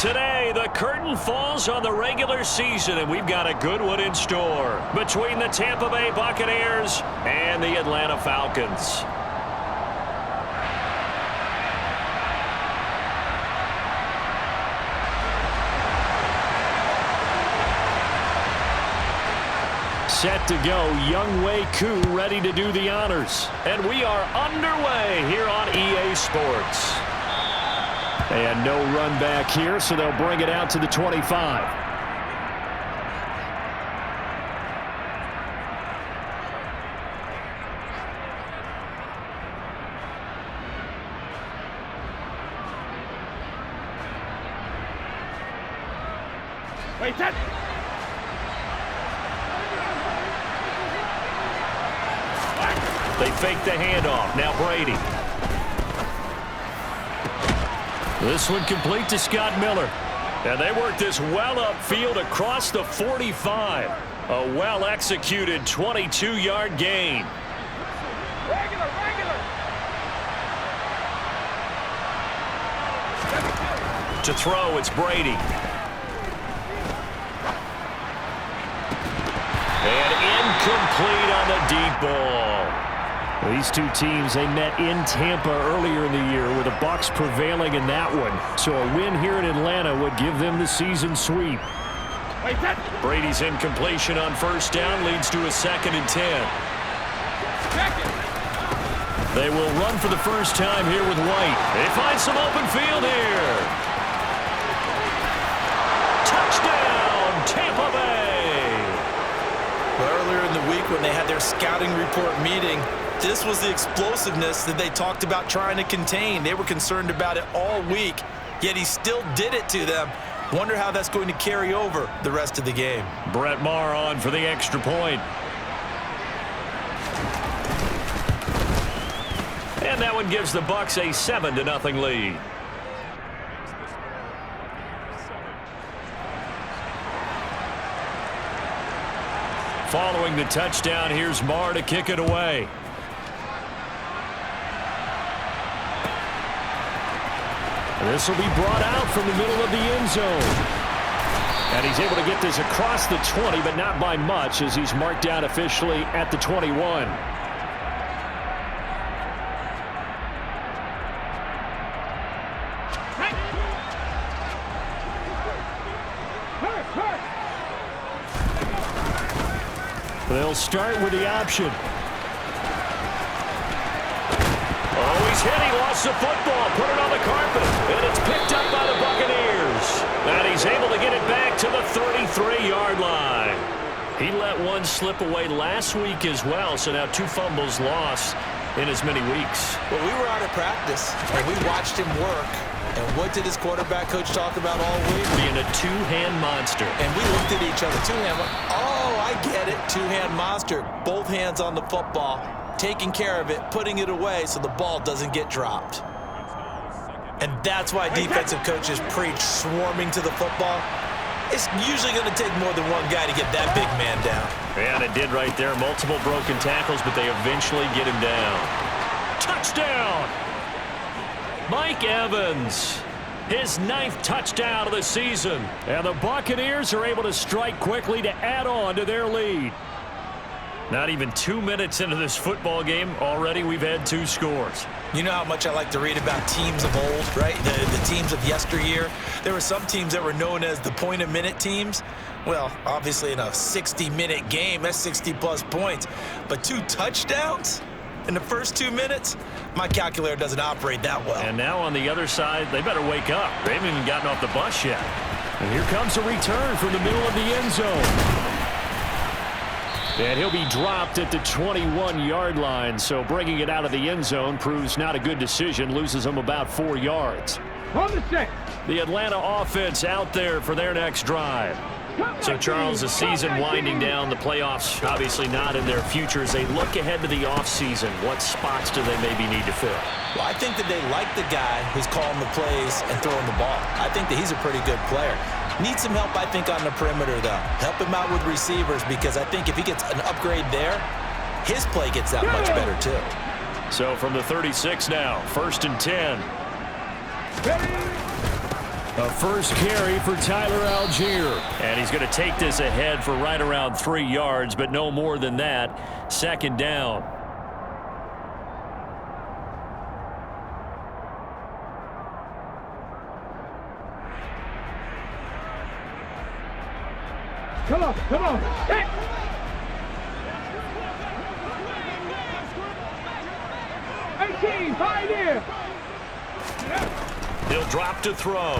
Today, the curtain falls on the regular season, and we've got a good one in store between the Tampa Bay Buccaneers and the Atlanta Falcons. Set to go, Younghoe Koo ready to do the honors. And we are underway here on EA Sports. And no run back here, so they'll bring it out to the 25. Wait, that. They fake the handoff. Now Brady. This one complete to Scott Miller. And they work this well upfield across the 45. A well-executed 22-yard gain. Regular. To throw, it's Brady. And incomplete on the deep ball. These two teams, they met in Tampa earlier in the year with the Bucs prevailing in that one. So a win here in Atlanta would give them the season sweep. Brady's incompletion on first down leads to a 2nd and 10. They will run for the first time here with White. They find some open field here. Touchdown, Tampa Bay. Earlier in the week when they had their scouting report meeting, this was the explosiveness that they talked about trying to contain. They were concerned about it all week, yet he still did it to them. Wonder how that's going to carry over the rest of the game. Brett Maher on for the extra point. And that one gives the Bucs a 7-0 lead. Following the touchdown, here's Maher to kick it away. This will be brought out from the middle of the end zone. And he's able to get this across the 20, but not by much, as he's marked down officially at the 21. They'll start with the option. Oh, he's hit. He lost the football. Put it on the carpet. And it's picked up by the Buccaneers. And he's able to get it back to the 33-yard line. He let one slip away last week as well, so now 2 fumbles lost in as many weeks. Well, we were out of practice, and we watched him work. And what did his quarterback coach talk about all week? Being a two-hand monster. And we looked at each other. Two-hand. Oh, I get it. Two-hand monster. Both hands on the football, taking care of it, putting it away so the ball doesn't get dropped. And that's why defensive coaches preach swarming to the football. It's usually going to take more than one guy to get that big man down. And it did right there. Multiple broken tackles, but they eventually get him down. Touchdown! Mike Evans, his 9th touchdown of the season. And the Buccaneers are able to strike quickly to add on to their lead. Not even 2 minutes into this football game, already we've had 2 scores. You know how much I like to read about teams of old, right? The teams of yesteryear. There were some teams that were known as the point-a-minute teams. Well, obviously in a 60-minute game, that's 60-plus points. But 2 touchdowns in the first 2 minutes? My calculator doesn't operate that well. And now on the other side, they better wake up. They haven't even gotten off the bus yet. And here comes a return from the middle of the end zone. And he'll be dropped at the 21-yard line, so bringing it out of the end zone proves not a good decision, loses him about 4 yards. The Atlanta offense out there for their next drive. So, Charles, the season winding down, the playoffs obviously not in their future. As they look ahead to the offseason, what spots do they maybe need to fill? Well, I think that they like the guy who's calling the plays and throwing the ball. I think that he's a pretty good player. Needs some help, I think, on the perimeter, though. Help him out with receivers, because I think if he gets an upgrade there, his play gets that much better, too. So from the 36 now, 1st and 10. A first carry for Tyler Algier. And he's going to take this ahead for right around 3 yards, but no more than that. Second down. Come on, come on. Hey. Right here. He'll drop to throw.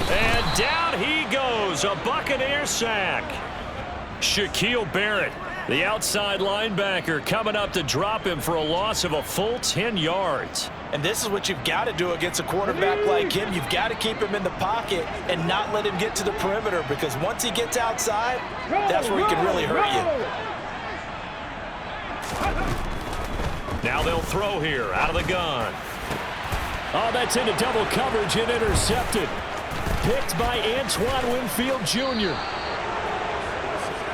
And down he goes. A Buccaneer sack. Shaquille Barrett, the outside linebacker, coming up to drop him for a loss of a full 10 yards. And this is what you've got to do against a quarterback like him. You've got to keep him in the pocket and not let him get to the perimeter, because once he gets outside, that's where he can really hurt you. Now they'll throw here out of the gun. Oh, that's into double coverage and intercepted. Picked by Antoine Winfield Jr.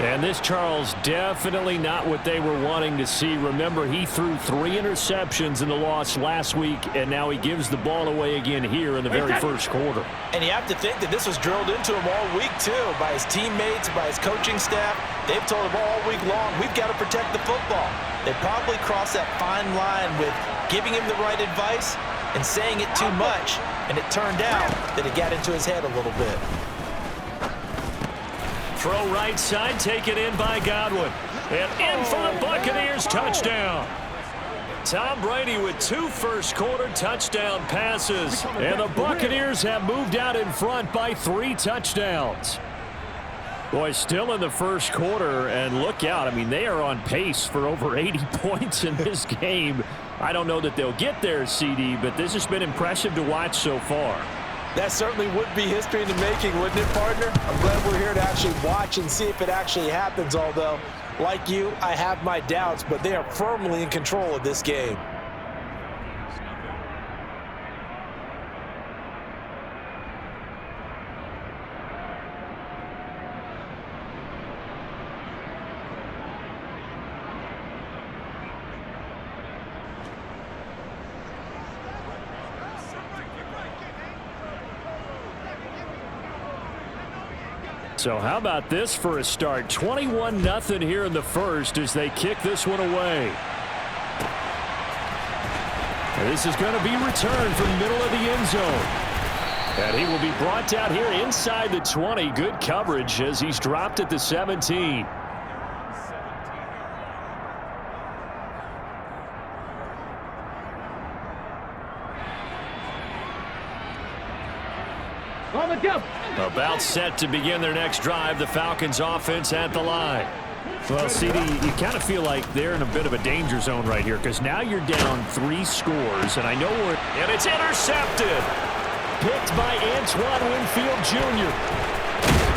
And this, Charles, definitely not what they were wanting to see. Remember, he threw 3 interceptions in the loss last week, and now he gives the ball away again here in the very first quarter. And you have to think that this was drilled into him all week, too, by his teammates, by his coaching staff. They've told him all week long, we've got to protect the football. They probably crossed that fine line with giving him the right advice and saying it too much, and it turned out that it got into his head a little bit. Throw right side, taken in by Godwin. And in for the Buccaneers, touchdown. Tom Brady with 2 first-quarter touchdown passes. And the Buccaneers have moved out in front by 3 touchdowns. Boy, still in the first quarter, and look out. I mean, they are on pace for over 80 points in this game. I don't know that they'll get there, CD, but this has been impressive to watch so far. That certainly would be history in the making, wouldn't it, partner? I'm glad we're here to actually watch and see if it actually happens, although, like you, I have my doubts, but they are firmly in control of this game. So how about this for a start? 21-0 here in the first as they kick this one away. And this is going to be returned from the middle of the end zone. And he will be brought down here inside the 20. Good coverage as he's dropped at the 17. On the jump. About set to begin their next drive, the Falcons offense at the line. Well, CD, you kind of feel like they're in a bit of a danger zone right here because now you're down 3 scores, and I know we're... And it's intercepted. Picked by Antoine Winfield Jr.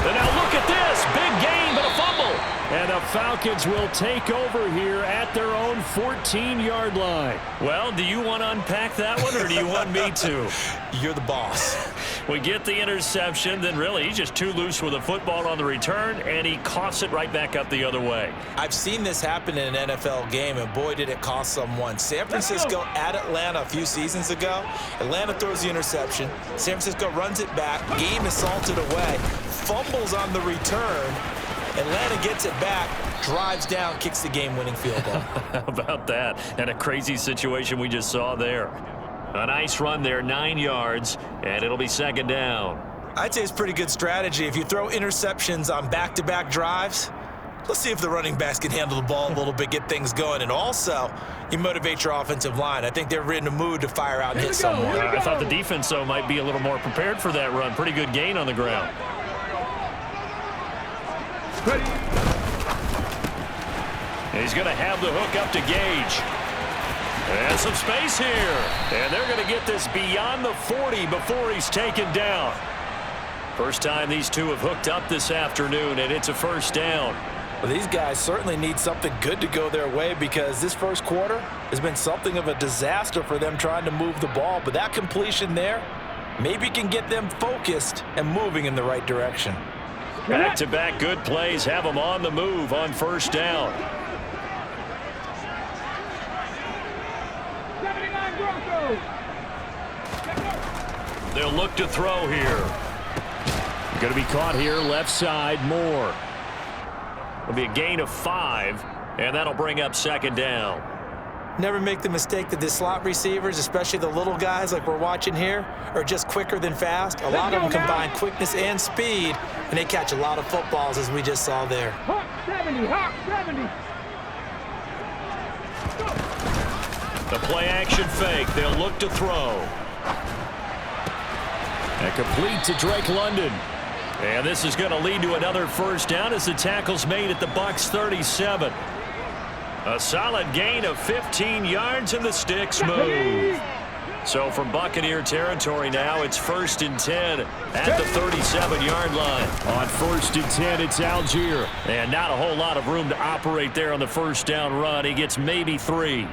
And now look at this. Big gain, but a fumble. And the Falcons will take over here at their own 14-yard line. Well, do you want to unpack that one, or do you want me to? You're the boss. We get the interception, then really he's just too loose with the football on the return, and he coughs it right back up the other way. I've seen this happen in an NFL game, and boy, did it cost someone. San Francisco at Atlanta a few seasons ago. Atlanta throws the interception. San Francisco runs it back. Game is salted away. Fumbles on the return. Atlanta gets it back, drives down, kicks the game-winning field goal. How about that? And a crazy situation we just saw there. A nice run there, 9 yards, and it'll be second down. I'd say it's pretty good strategy. If you throw interceptions on back-to-back drives, let's see if the running backs can handle the ball a little bit, get things going. And also, you motivate your offensive line. I think they're in the mood to fire out and hit someone. I thought the defense, though, might be a little more prepared for that run. Pretty good gain on the ground. He's going to have the hook up to Gage. And some space here. And they're going to get this beyond the 40 before he's taken down. First time these two have hooked up this afternoon, and it's a first down. Well, these guys certainly need something good to go their way because this first quarter has been something of a disaster for them trying to move the ball. But that completion there maybe can get them focused and moving in the right direction. Back-to-back good plays have them on the move on first down. 79 Broncos. They'll look to throw here. Going to be caught here left side. Moore. It'll be a gain of 5, and that'll bring up second down. Never make the mistake that the slot receivers, especially the little guys like we're watching here, are just quicker than fast. A lot of them combine quickness and speed, and they catch a lot of footballs, as we just saw there. Hawk 70, Hawk 70. The play-action fake. They'll look to throw. And complete to Drake London. And this is going to lead to another first down as the tackle's made at the Bucs 37. A solid gain of 15 yards, and the sticks move. So from Buccaneer territory now, it's 1st and 10 at the 37-yard line. On 1st and 10, it's Algier. And not a whole lot of room to operate there on the first down run. He gets maybe 3.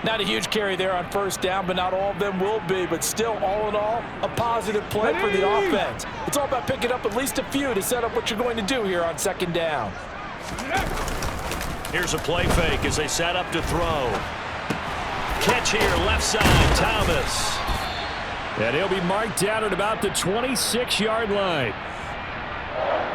Not a huge carry there on first down, but not all of them will be. But still, all in all, a positive play for the offense. It's all about picking up at least a few to set up what you're going to do here on second down. Here's a play fake as they set up to throw. Catch here, left side, Thomas. And he'll be marked down at about the 26-yard line.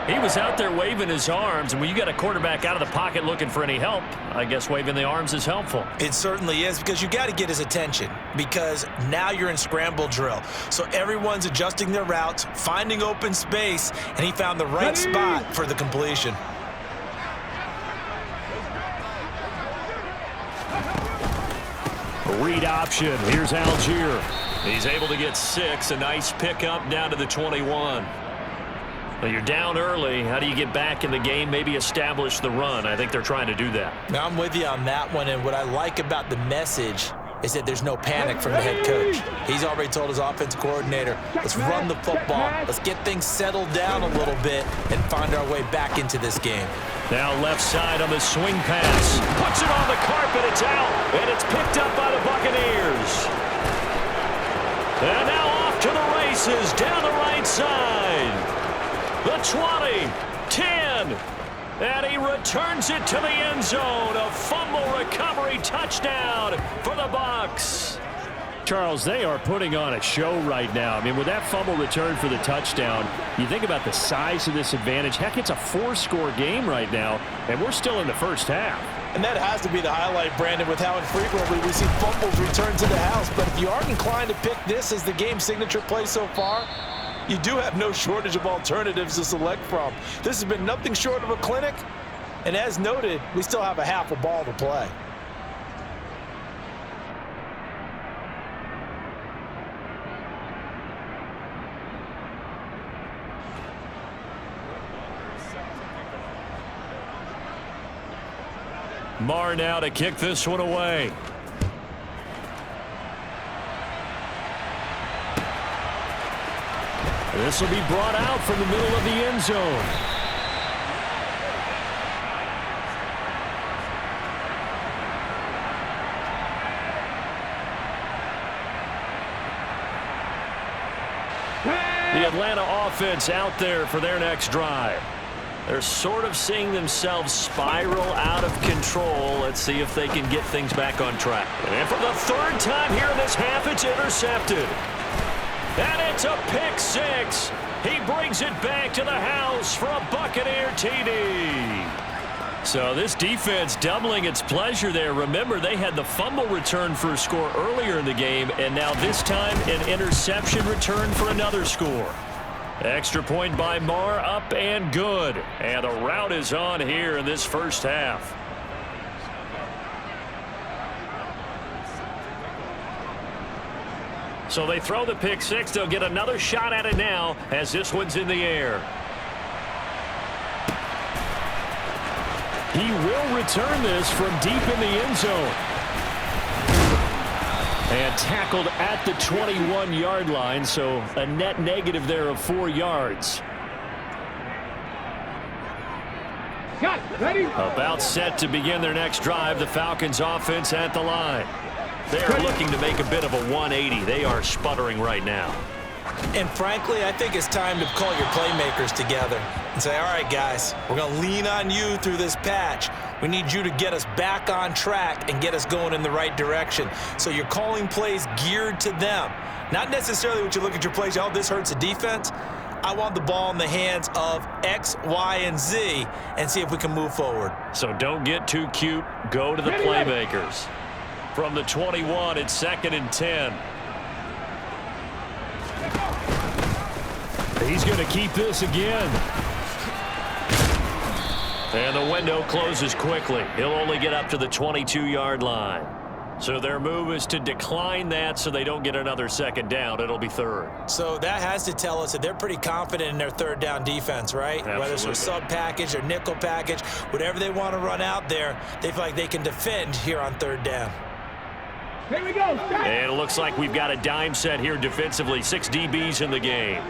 He was out there waving his arms, and when you got a quarterback out of the pocket looking for any help, I guess waving the arms is helpful. It certainly is, because you got to get his attention, because now you're in scramble drill. So everyone's adjusting their routes, finding open space, and he found the right spot for the completion. Read option. Here's Algier. He's able to get 6. A nice pickup down to the 21. Well, you're down early. How do you get back in the game? Maybe establish the run. I think they're trying to do that. Now, I'm with you on that one, and what I like about the message is that there's no panic from the head coach. He's already told his offensive coordinator, let's run the football. Let's get things settled down a little bit and find our way back into this game. Now left side on the swing pass. Puts it on the carpet. It's out, and it's picked up by the Buccaneers. And now off to the races down the right side. The 20, 10, and he returns it to the end zone. A fumble recovery touchdown for the Bucs. Charles, they are putting on a show right now. I mean, with that fumble return for the touchdown, you think about the size of this advantage. Heck, it's a 4-score game right now, and we're still in the first half. And that has to be the highlight, Brandon, with how infrequently we see fumbles return to the house. But if you are inclined to pick this as the game signature play so far, you do have no shortage of alternatives to select from. This has been nothing short of a clinic, and as noted, we still have a half a ball to play. Marr now to kick this one away. This will be brought out from the middle of the end zone. The Atlanta offense out there for their next drive. They're sort of seeing themselves spiral out of control. Let's see if they can get things back on track. And for the 3rd time here in this half, it's intercepted. And it's a pick 6. He brings it back to the house for a Buccaneer TD. So this defense doubling its pleasure there. Remember, they had the fumble return for a score earlier in the game, and now this time an interception return for another score. Extra point by Marr, up and good. And the route is on here in this first half. So they throw the pick 6. They'll get another shot at it now as this one's in the air. He will return this from deep in the end zone. And tackled at the 21-yard line, so a net negative there of 4 yards. Got it. Ready? About set to begin their next drive. The Falcons offense at the line. They're looking to make a bit of a 180. They are sputtering right now. And frankly, I think it's time to call your playmakers together and say, all right, guys, we're going to lean on you through this patch. We need you to get us back on track and get us going in the right direction. So you're calling plays geared to them. Not necessarily when you look at your plays, oh, this hurts the defense. I want the ball in the hands of X, Y, and Z and see if we can move forward. So don't get too cute. Go to the playmakers. From the 21, it's 2nd and 10. He's going to keep this again. And the window closes quickly. He'll only get up to the 22-yard line. So their move is to decline that so they don't get another 2nd down. It'll be 3rd. So that has to tell us that they're pretty confident in their 3rd down defense, right? Absolutely. Whether it's a sub package or nickel package, whatever they want to run out there, they feel like they can defend here on 3rd down. Here we go. Stop. And it looks like we've got a dime set here defensively. 6 DBs in the game.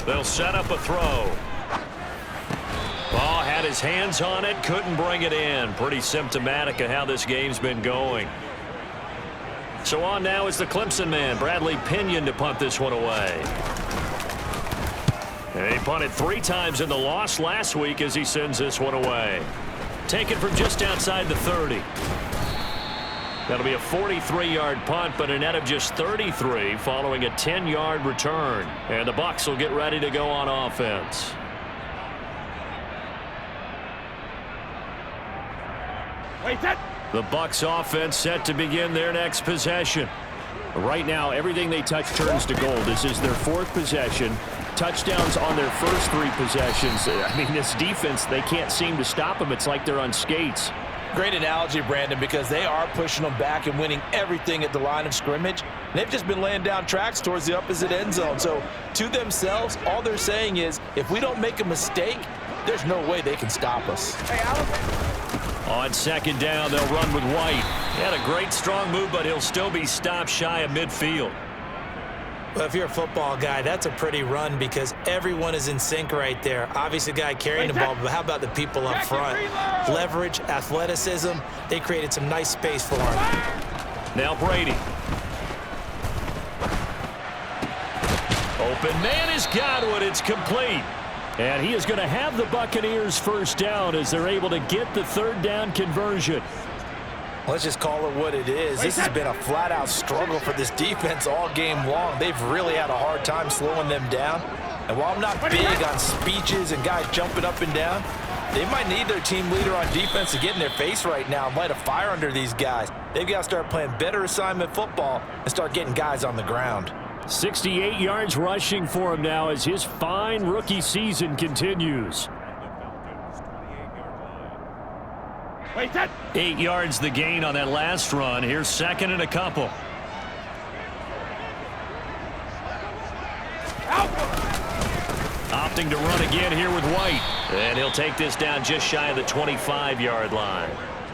They'll set up a throw. Ball had his hands on it, couldn't bring it in. Pretty symptomatic of how this game's been going. So on now is the Clemson man, Bradley Pinion, to punt this one away. And he punted 3 times in the loss last week as he sends this one away. Taken from just outside the 30. That'll be a 43-yard punt, but a net of just 33 following a 10-yard return. And the Bucs will get ready to go on offense. The Bucs offense set to begin their next possession. Right now, everything they touch turns to gold. This is their 4th possession. Touchdowns on their first 3 possessions. I mean, this defense, they can't seem to stop them. It's like they're on skates. Great analogy, Brandon, because they are pushing them back and winning everything at the line of scrimmage. They've just been laying down tracks towards the opposite end zone. So to themselves, all they're saying is, if we don't make a mistake, there's no way they can stop us. On 2nd down, they'll run with White. He had a great strong move, but he'll still be stopped shy of midfield. Well, if you're a football guy, that's a pretty run because everyone is in sync right there. Obviously, the guy carrying the ball, but how about the people up front? Leverage, athleticism, they created some nice space for him. Now Brady. Open man has got it. It's complete. And he is going to have the Buccaneers first down as they're able to get the 3rd down conversion. Let's just call it what it is. This has been a flat-out struggle for this defense all game long. They've really had a hard time slowing them down. And while I'm not big on speeches and guys jumping up and down, they might need their team leader on defense to get in their face right now and light a fire under these guys. They've got to start playing better assignment football and start getting guys on the ground. 68 yards rushing for him now as his fine rookie season continues. 8 yards the gain on that last run. Here's 2nd and a couple. Opting to run again here with White. And he'll take this down just shy of the 25-yard line.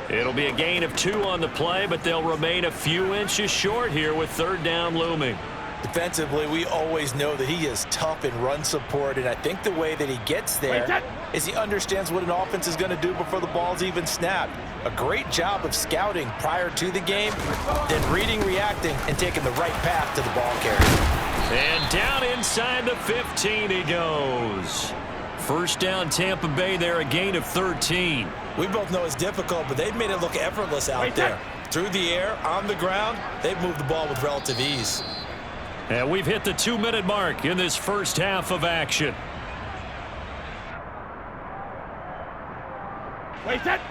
It'll be a gain of 2 on the play, but they'll remain a few inches short here with 3rd down looming. Defensively, we always know that he is tough in run support, and I think the way that he gets there is he understands what an offense is going to do before the ball's even snapped. A great job of scouting prior to the game, then reading, reacting, and taking the right path to the ball carrier. And down inside the 15 he goes. First down Tampa Bay there, a gain of 13. We both know it's difficult, but they've made it look effortless out there. Through the air, on the ground, they've moved the ball with relative ease. And we've hit the 2-minute mark in this first half of action.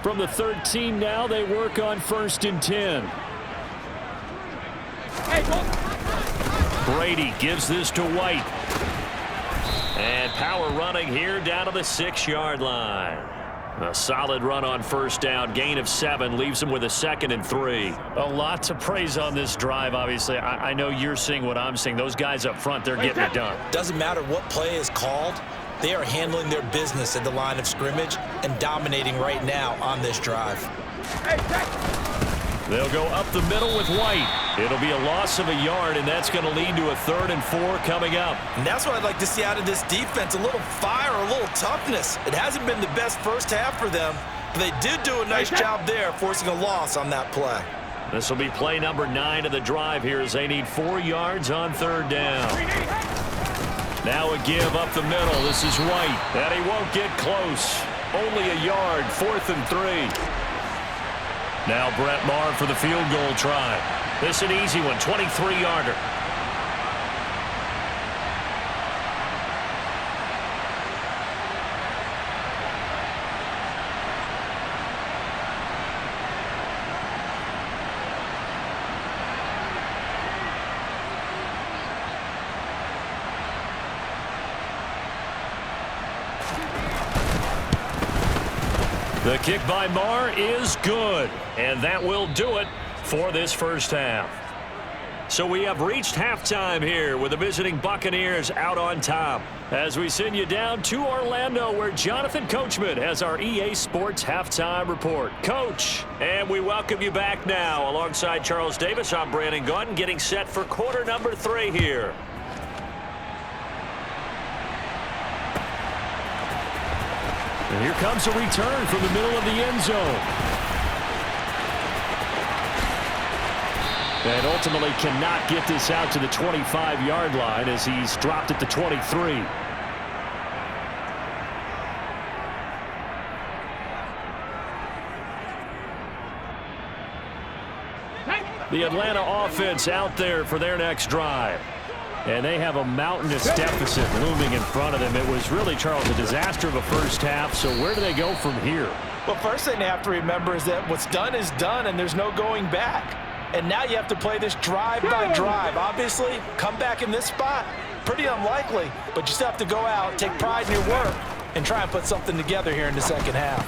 From the 13 now, they work on 1st and 10. Brady gives this to White. And power running here down to the 6-yard line. A solid run on first down, gain of 7, leaves him with a 2nd and 3. A lot to praise on this drive, obviously. I know you're seeing what I'm seeing. Those guys up front, they're getting it done. Doesn't matter what play is called. They are handling their business at the line of scrimmage and dominating right now on this drive. They'll go up the middle with White. It'll be a loss of a yard, and that's going to lead to a 3rd and 4 coming up. And that's what I'd like to see out of this defense, a little fire, a little toughness. It hasn't been the best first half for them, but they did do a nice job there forcing a loss on that play. This will be play number 9 of the drive here as they need 4 yards on third down. Now a give up the middle. This is White. And he won't get close. Only a yard, 4th and 3. Now Brett Maher for the field goal try. This is an easy one, 23-yarder. The kick by Maher is good, and that will do it for this first half. So we have reached halftime here with the visiting Buccaneers out on top. As we send you down to Orlando where Jonathan Coachman has our EA Sports Halftime Report. Coach, and we welcome you back now. Alongside Charles Davis, I'm Brandon Gaudin getting set for quarter number 3 here. And here comes a return from the middle of the end zone. And ultimately cannot get this out to the 25-yard line as he's dropped at the 23. The Atlanta offense out there for their next drive. And they have a mountainous deficit looming in front of them. It was really, Charles, a disaster of a first half. So where do they go from here? Well, first thing they have to remember is that what's done is done, and there's no going back. And now you have to play this drive by drive. Obviously, come back in this spot, pretty unlikely. But you still have to go out, take pride in your work, and try and put something together here in the second half.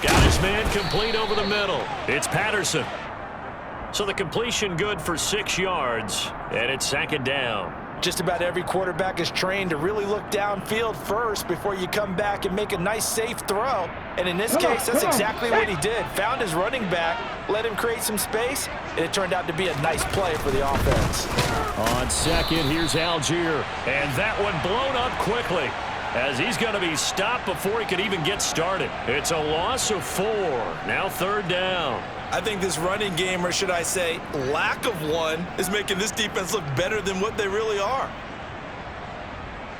Got his man complete over the middle. It's Patterson. So the completion good for 6 yards, and it's 2nd down. Just about every quarterback is trained to really look downfield first before you come back and make a nice, safe throw. And in this case, that's exactly what he did. Found his running back, let him create some space, and it turned out to be a nice play for the offense. On second, here's Algier, and that one blown up quickly as he's going to be stopped before he could even get started. It's a loss of 4. Now 3rd down. I think this running game, or should I say lack of one, is making this defense look better than what they really are.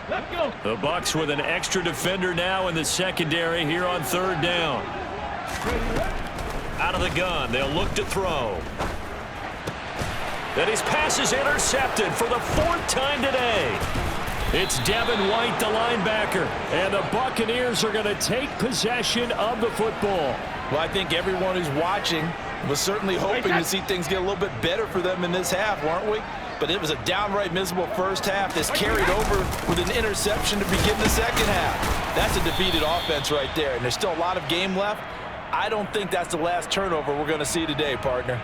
Let's go. The Bucs with an extra defender now in the secondary here on 3rd down. Out of the gun, they'll look to throw. Then his pass is intercepted for the 4th time today. It's Devin White, the linebacker, and the Buccaneers are going to take possession of the football. Well, I think everyone who's watching was certainly hoping to see things get a little bit better for them in this half, weren't we? But it was a downright miserable first half that's carried over with an interception to begin the second half. That's a defeated offense right there, and there's still a lot of game left. I don't think that's the last turnover we're going to see today, partner.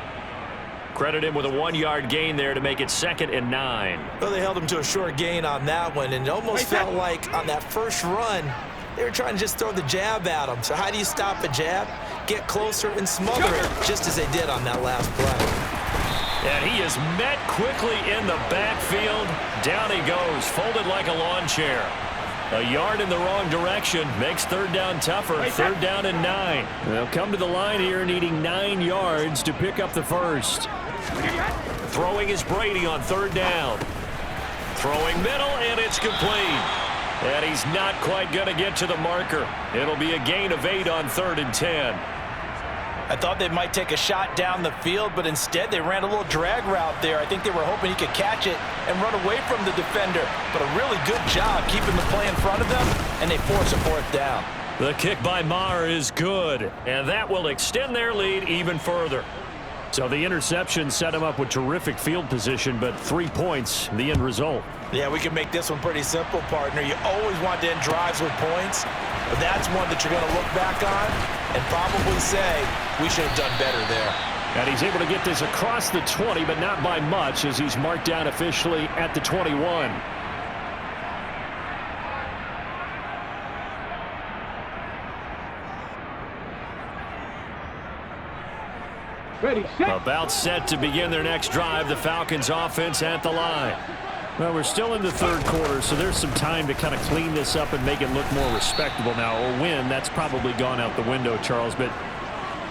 Credit him with a 1-yard gain there to make it 2nd and 9. Well, they held him to a short gain on that one, and it almost felt like on that first run, they were trying to just throw the jab at him. So how do you stop a jab? Get closer and smother it, just as they did on that last play. And he is met quickly in the backfield. Down he goes, folded like a lawn chair. A yard in the wrong direction makes 3rd down tougher. 3rd down and 9. They'll come to the line here needing 9 yards to pick up the first. Throwing is Brady on 3rd down. Throwing middle, and it's complete. And he's not quite going to get to the marker. It'll be a gain of 8 on 3rd and 10. I thought they might take a shot down the field, but instead they ran a little drag route there. I think they were hoping he could catch it and run away from the defender. But a really good job keeping the play in front of them, and they force a 4th down. The kick by Maher is good, and that will extend their lead even further. So the interception set him up with terrific field position, but 3 points, the end result. Yeah, we can make this one pretty simple, partner. You always want to end drives with points, but that's one that you're going to look back on and probably say, we should have done better there. And he's able to get this across the 20, but not by much, as he's marked down officially at the 21. Ready, set. About set to begin their next drive, the Falcons offense at the line. Well, we're still in the 3rd quarter, so there's some time to kind of clean this up and make it look more respectable now. Or win, that's probably gone out the window, Charles. But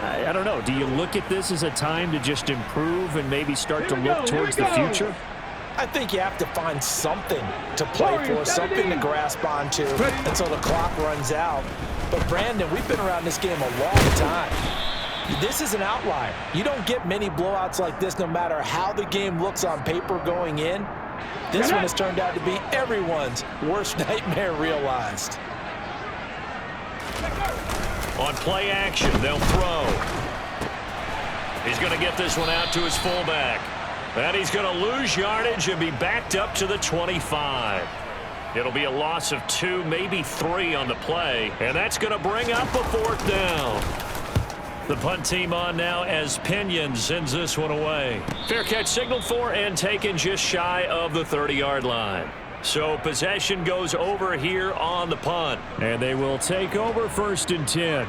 I don't know. Do you look at this as a time to just improve and maybe start to look towards the future? I think you have to find something to play for, something to grasp onto until the clock runs out. But, Brandon, we've been around this game a long time. This is an outlier. You don't get many blowouts like this no matter how the game looks on paper going in. This one has turned out to be everyone's worst nightmare realized. On play action, they'll throw. He's going to get this one out to his fullback. And he's going to lose yardage and be backed up to the 25. It'll be a loss of 2, maybe 3 on the play. And that's going to bring up a 4th down. The punt team on now as Pinion sends this one away. Fair catch signaled for and taken just shy of the 30-yard line. So possession goes over here on the punt. And they will take over 1st and 10.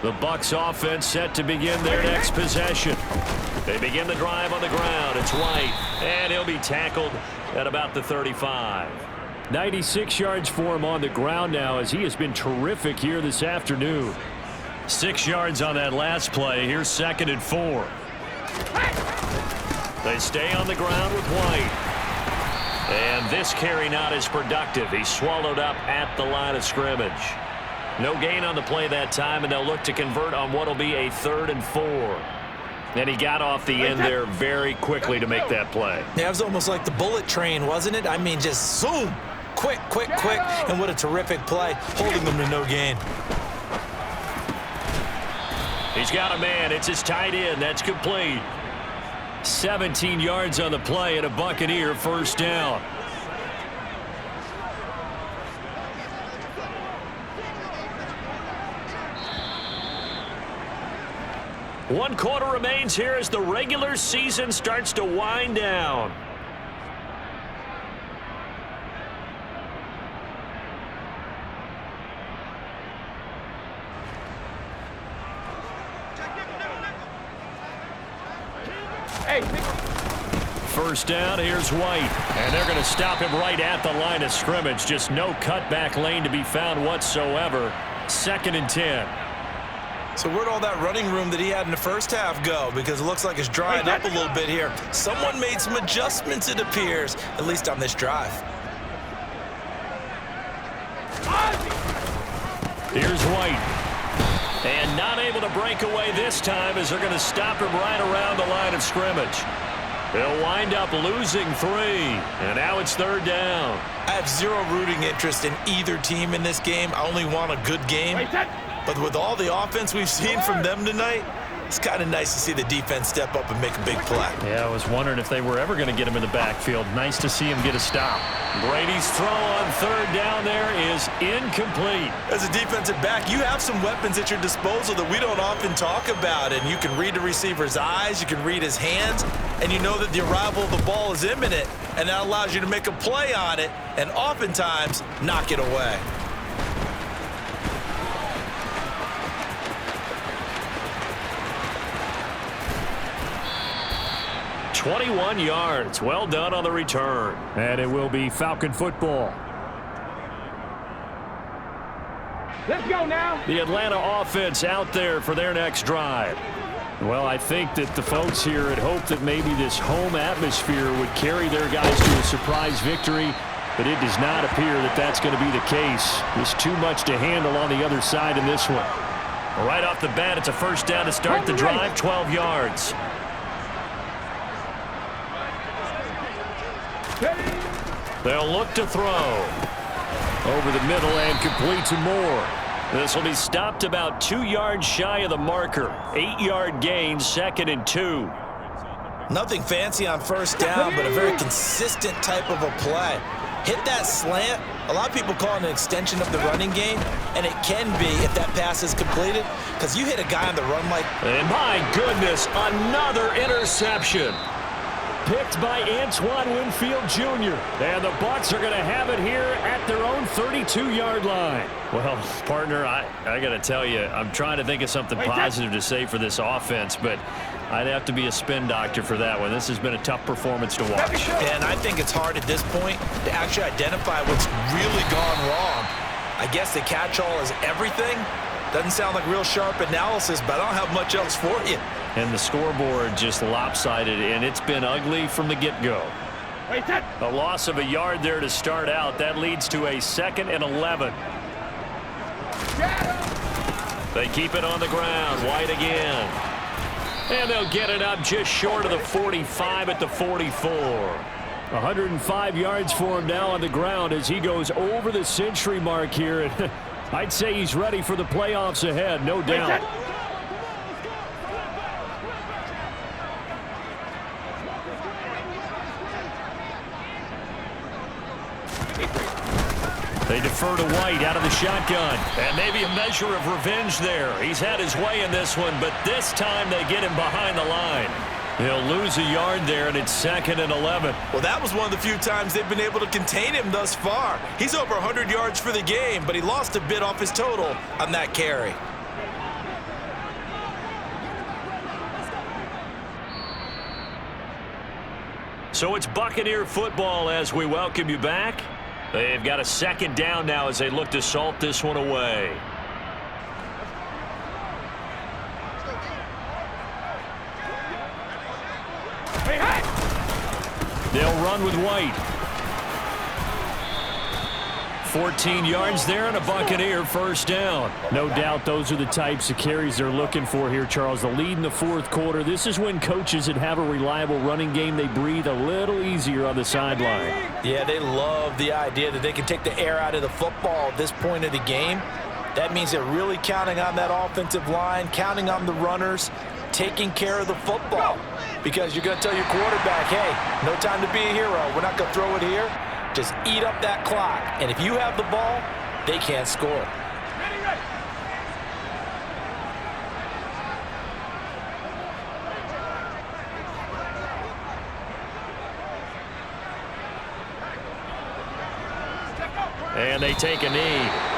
The Bucs offense set to begin their next possession. They begin the drive on the ground. It's White, and he'll be tackled at about the 35. 96 yards for him on the ground now as he has been terrific here this afternoon. 6 yards on that last play. Here's 2nd and 4. They stay on the ground with White. And this carry not as productive. He's swallowed up at the line of scrimmage. No gain on the play that time, and they'll look to convert on what will be a 3rd and 4. And he got off the end there very quickly to make that play. Yeah, it was almost like the bullet train, wasn't it? I mean, just zoom. Quick, quick, quick. And what a terrific play, holding them to no gain. He's got a man. It's his tight end. That's complete. 17 yards on the play and a Buccaneer 1st down. One quarter remains here as the regular season starts to wind down. First down, here's White. And they're going to stop him right at the line of scrimmage. Just no cutback lane to be found whatsoever. 2nd and 10. So where'd all that running room that he had in the first half go? Because it looks like it's drying up a little bit here. Someone made some adjustments, it appears, at least on this drive. Here's White. And not able to break away this time as they're going to stop him right around the line of scrimmage. They'll wind up losing 3. And now it's 3rd down. I have zero rooting interest in either team in this game. I only want a good game. But with all the offense we've seen from them tonight, it's kind of nice to see the defense step up and make a big play. Yeah, I was wondering if they were ever going to get him in the backfield. Nice to see him get a stop. Brady's throw on 3rd down there is incomplete. As a defensive back, you have some weapons at your disposal that we don't often talk about. And you can read the receiver's eyes, you can read his hands, and you know that the arrival of the ball is imminent. And that allows you to make a play on it and oftentimes knock it away. 21 yards. Well done on the return. And it will be Falcon football. Let's go now. The Atlanta offense out there for their next drive. Well, I think that the folks here had hoped that maybe this home atmosphere would carry their guys to a surprise victory, but it does not appear that that's going to be the case. There's too much to handle on the other side in this one. Right off the bat, it's a 1st down to start the drive, 12 yards. They'll look to throw. Over the middle and complete to Moore. This will be stopped about 2 yards shy of the marker. 8-yard gain, 2nd and 2. Nothing fancy on 1st down, but a very consistent type of a play. Hit that slant. A lot of people call it an extension of the running game, and it can be if that pass is completed, because you hit a guy on the run like... And my goodness, another interception. Picked by Antoine Winfield Jr. And the Bucs are going to have it here at their own 32-yard line. Well, partner, I got to tell you, I'm trying to think of something positive to say for this offense, but I'd have to be a spin doctor for that one. This has been a tough performance to watch. And I think it's hard at this point to actually identify what's really gone wrong. I guess the catch-all is everything, Doesn't sound like real sharp analysis, but I don't have much else for you. And the scoreboard just lopsided, and it's been ugly from the get-go. A loss of a yard there to start out. That leads to a 2nd and 11. They keep it on the ground. White again. And they'll get it up just short of the 45 at the 44. 105 yards for him now on the ground as he goes over the century mark here. I'd say he's ready for the playoffs ahead, no doubt. They defer to White out of the shotgun. And maybe a measure of revenge there. He's had his way in this one, but this time they get him behind the line. He'll lose a yard there, and it's 2nd and 11. Well, that was one of the few times they've been able to contain him thus far. He's over 100 yards for the game, but he lost a bit off his total on that carry. So it's Buccaneer football as we welcome you back. They've got a 2nd down now as they look to salt this one away. They'll run with White. 14 yards there and a Buccaneer first down. No doubt those are the types of carries they're looking for here, Charles. The lead in the 4th quarter. This is when coaches that have a reliable running game, they breathe a little easier on the sideline. Yeah, they love the idea that they can take the air out of the football at this point of the game. That means they're really counting on that offensive line, counting on the runners, taking care of the football. Because you're going to tell your quarterback, hey, no time to be a hero. We're not going to throw it here. Just eat up that clock. And if you have the ball, they can't score. And they take a knee.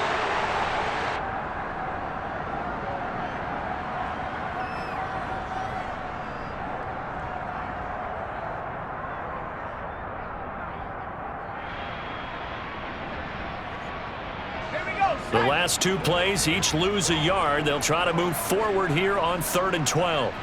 The last 2 plays, each lose a yard. They'll try to move forward here on 3rd and 12.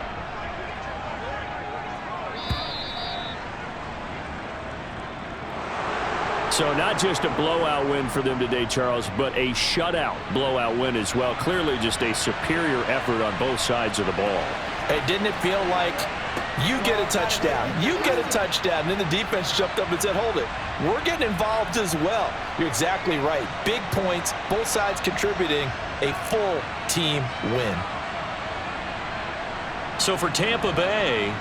So not just a blowout win for them today, Charles, but a shutout blowout win as well. Clearly just a superior effort on both sides of the ball. Hey, didn't it feel like you get a touchdown, you get a touchdown, and then the defense jumped up and said, hold it, we're getting involved as well. You're exactly right. Big points, both sides contributing, a full team win. So for Tampa Bay,